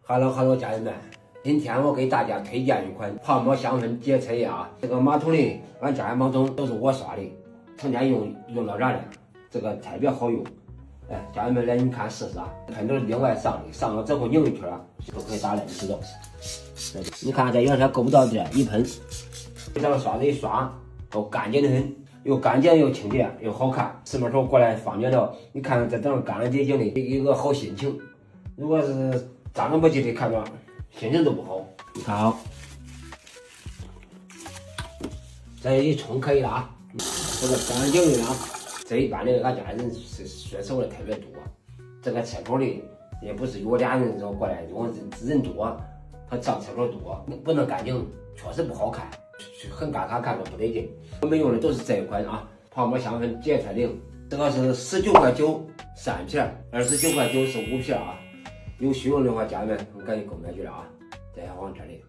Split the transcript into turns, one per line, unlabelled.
Hello，家人们，今天我给大家推荐一款泡沫香氛洁厕液啊。这个马桶里，俺家人帮中都是我刷的，成天用到燃了，这个特别好用。哎，家人们来，你看试试啊！喷都是另外上的，上了之后拧一圈就可以打来，你知道？你看这原先够不到这，一喷，这个刷子一刷，都干净的很，又干净又清洁又好看。出门时候过来方便了，你看这等干干净净的，一个好心情。如果是脏了不净的，看着心情都不好。你看啊，这一冲可以了啊，这个干干净净的啊。这一般的俺家人是甩手的特别多，这个厕所里也不是有俩人过来，因为人多，他上厕所多，不能干净，确实不好看，很尴尬，看着不得劲。我们用的都是这一款啊，泡沫香氛洁厕灵，这个是19.9块3片，29.9块是5片啊。有需要的话，家人们赶紧购买去了啊！再往这里。